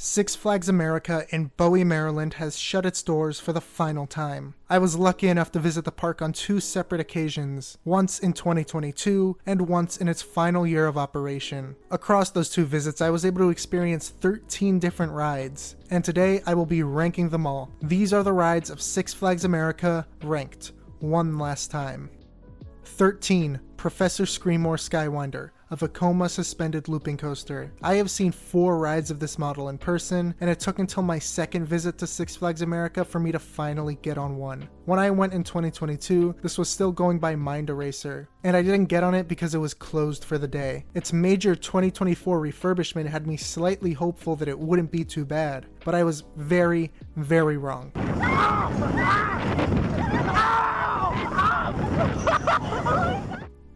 Six Flags America in Bowie, Maryland has shut its doors for the final time. I was lucky enough to visit the park on two separate occasions, once in 2022 and once in its final year of operation. Across those two visits, I was able to experience 13 different rides, and today I will be ranking them all. These are the rides of Six Flags America ranked one last time. 13. Professor Screamore Skywinder, a Vekoma suspended looping coaster. I have seen 4 rides of this model in person, and it took until my second visit to Six Flags America for me to finally get on one. When I went in 2022, this was still going by Mind Eraser, and I didn't get on it because it was closed for the day. Its major 2024 refurbishment had me slightly hopeful that it wouldn't be too bad, but I was very, very wrong.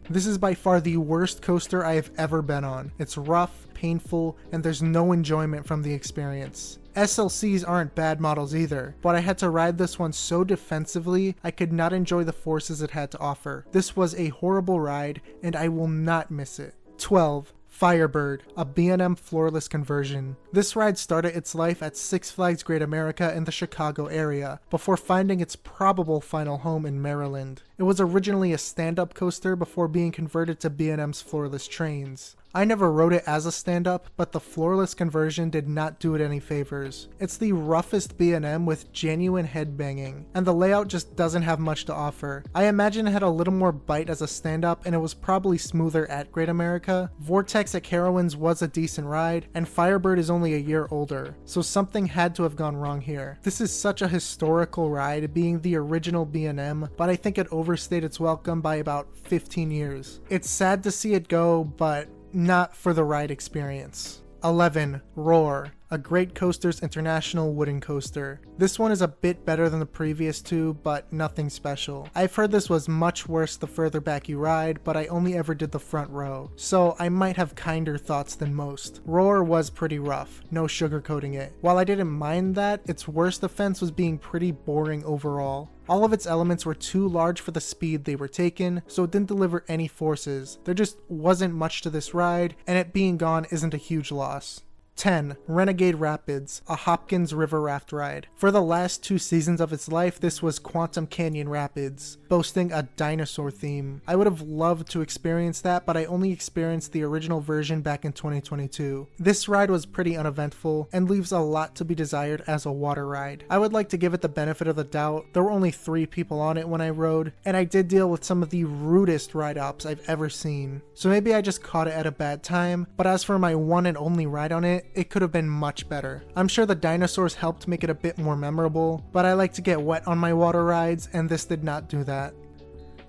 This is by far the worst coaster I have ever been on. It's rough, painful, and there's no enjoyment from the experience. SLCs aren't bad models either, but I had to ride this one so defensively I could not enjoy the forces it had to offer. This was a horrible ride, and I will not miss it. 12. Firebird, a B&M floorless conversion. This ride started its life at Six Flags Great America in the Chicago area, before finding its probable final home in Maryland. It was originally a stand-up coaster before being converted to B&M's floorless trains. I never rode it as a stand-up, but the floorless conversion did not do it any favors. It's the roughest B&M with genuine headbanging, and the layout just doesn't have much to offer. I imagine it had a little more bite as a stand-up, and it was probably smoother at Great America. Vortex at Carowinds was a decent ride, and Firebird is only a year older, so something had to have gone wrong here. This is such a historical ride, being the original B&M, but I think it overstayed its welcome by about 15 years. It's sad to see it go, but not for the ride experience. 11. Roar, a Great Coasters International wooden coaster. This one is a bit better than the previous two, but nothing special. I've heard this was much worse the further back you ride, but I only ever did the front row, so I might have kinder thoughts than most. Roar was pretty rough, no sugarcoating it. While I didn't mind that, its worst offense was being pretty boring overall. All of its elements were too large for the speed they were taken, so it didn't deliver any forces. There just wasn't much to this ride, and it being gone isn't a huge loss. 10. Renegade Rapids, a Hopkins River Raft ride. For the last 2 seasons of its life, this was Quantum Canyon Rapids, boasting a dinosaur theme. I would have loved to experience that, but I only experienced the original version back in 2022. This ride was pretty uneventful, and leaves a lot to be desired as a water ride. I would like to give it the benefit of the doubt. There were only 3 people on it when I rode, and I did deal with some of the rudest ride-ops I've ever seen. So maybe I just caught it at a bad time, but as for my one and only ride on it, it could have been much better. I'm sure the dinosaurs helped make it a bit more memorable, but I like to get wet on my water rides, and this did not do that.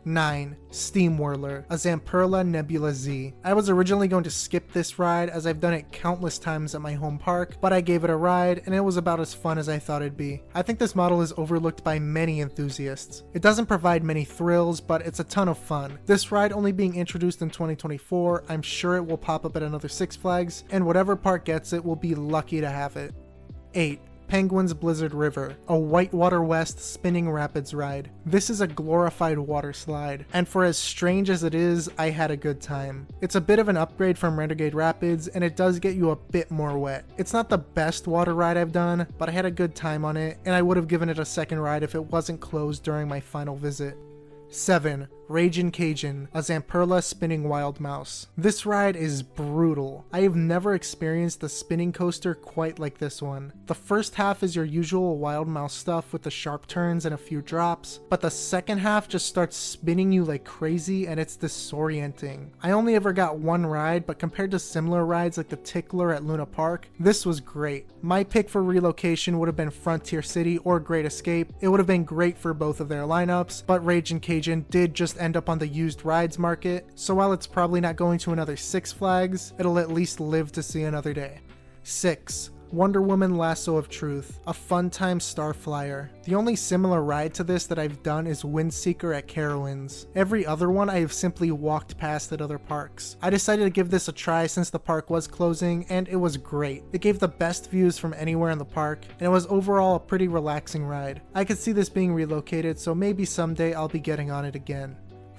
9. Steam Whirler, a Zamperla Nebula Z. I was originally going to skip this ride as I've done it countless times at my home park, but I gave it a ride and it was about as fun as I thought it'd be. I think this model is overlooked by many enthusiasts. It doesn't provide many thrills, but it's a ton of fun. This ride only being introduced in 2024, I'm sure it will pop up at another Six Flags, and whatever park gets it will be lucky to have it. 8. Penguin's Blizzard River, a Whitewater West spinning rapids ride. This is a glorified water slide, and for as strange as it is, I had a good time. It's a bit of an upgrade from Renegade Rapids, and it does get you a bit more wet. It's not the best water ride I've done, but I had a good time on it, and I would have given it a second ride if it wasn't closed during my final visit. 7. Ragin' Cajun, a Zamperla spinning wild mouse. This ride is brutal. I have never experienced a spinning coaster quite like this one. The first half is your usual wild mouse stuff with the sharp turns and a few drops, but the second half just starts spinning you like crazy and it's disorienting. I only ever got one ride, but compared to similar rides like the Tickler at Luna Park, this was great. My pick for relocation would have been Frontier City or Great Escape. It would have been great for both of their lineups, but Ragin' Cajun did just end up on the used rides market, so while it's probably not going to another Six Flags, it'll at least live to see another day. 6. Wonder Woman Lasso of Truth, a fun time star flyer. The only similar ride to this that I've done is Windseeker at Carowinds. Every other one I have simply walked past at other parks. I decided to give this a try since the park was closing, and it was great. It gave the best views from anywhere in the park, and it was overall a pretty relaxing ride. I could see this being relocated, so maybe someday I'll be getting on it again.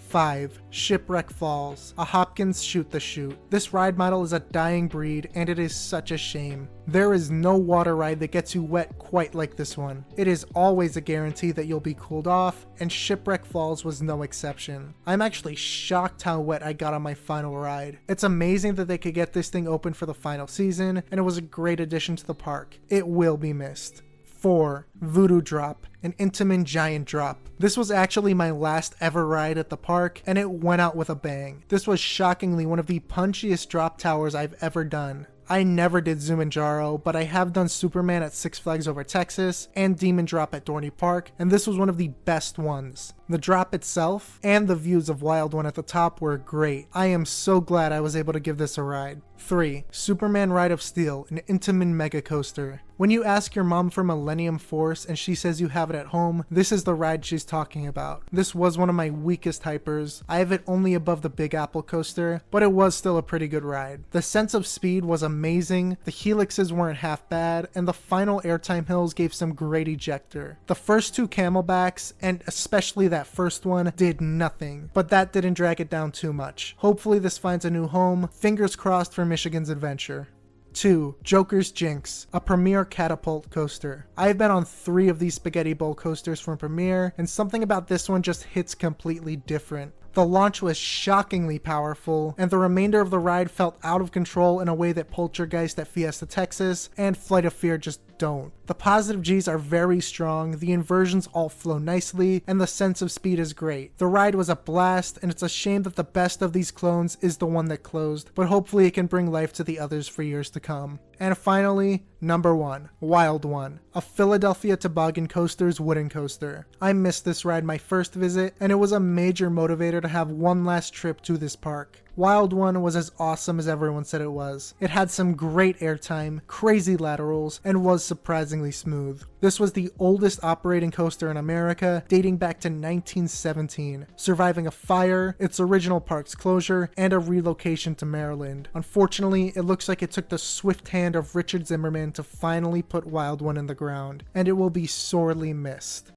5. Shipwreck Falls, a Hopkins shoot the chute. This ride model is a dying breed and it is such a shame. There is no water ride that gets you wet quite like this one. It is always a guarantee that you'll be cooled off, and Shipwreck Falls was no exception. I'm actually shocked how wet I got on my final ride. It's amazing that they could get this thing open for the final season, and it was a great addition to the park. It will be missed. 4. Voodoo Drop, an Intamin giant drop. This was actually my last ever ride at the park, and it went out with a bang. This was shockingly one of the punchiest drop towers I've ever done. I never did Zumanjaro, but I have done Superman at Six Flags Over Texas and Demon Drop at Dorney Park, and this was one of the best ones. The drop itself and the views of Wild One at the top were great. I am so glad I was able to give this a ride. 3. Superman Ride of Steel, an Intamin mega coaster. When you ask your mom for Millennium Force and she says you have it at home, this is the ride she's talking about. This was one of my weakest hypers. I have it only above the Big Apple coaster, but it was still a pretty good ride. The sense of speed was amazing, the helixes weren't half bad, and the final airtime hills gave some great ejector. The first 2 camelbacks, and especially that first one, did nothing, but that didn't drag it down too much. Hopefully this finds a new home. Fingers crossed for Michigan's adventure. 2. Joker's Jinx, a Premier catapult coaster. I've been on 3 of these spaghetti bowl coasters from Premier, and something about this one just hits completely different. The launch was shockingly powerful, and the remainder of the ride felt out of control in a way that Poltergeist at Fiesta Texas and Flight of Fear just don't. The positive G's are very strong, the inversions all flow nicely, and the sense of speed is great. The ride was a blast, and it's a shame that the best of these clones is the one that closed, but hopefully it can bring life to the others for years to come. And finally, number 1, Wild One, a Philadelphia Toboggan Coaster's wooden coaster. I missed this ride my first visit, and it was a major motivator to have one last trip to this park. Wild One was as awesome as everyone said it was. It had some great airtime, crazy laterals, and was surprisingly smooth. This was the oldest operating coaster in America, dating back to 1917, surviving a fire, its original park's closure, and a relocation to Maryland. Unfortunately, it looks like it took the swift hand of Richard Zimmerman to finally put Wild One in the ground, and it will be sorely missed.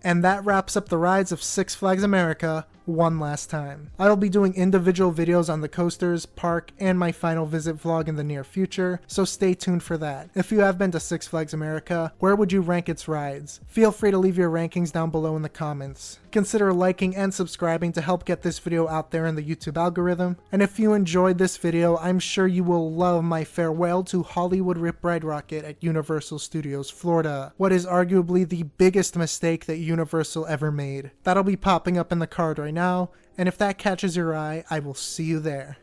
And that wraps up the rides of Six Flags America one last time. I will be doing individual videos on the coasters, park, and my final visit vlog in the near future, so stay tuned for that. If you have been to Six Flags America, where would you rank its rides? Feel free to leave your rankings down below in the comments. Consider liking and subscribing to help get this video out there in the YouTube algorithm. And if you enjoyed this video, I'm sure you will love my farewell to Hollywood Rip Ride Rocket at Universal Studios Florida, what is arguably the biggest mistake that Universal ever made. That'll be popping up in the card right now, and if that catches your eye, I will see you there.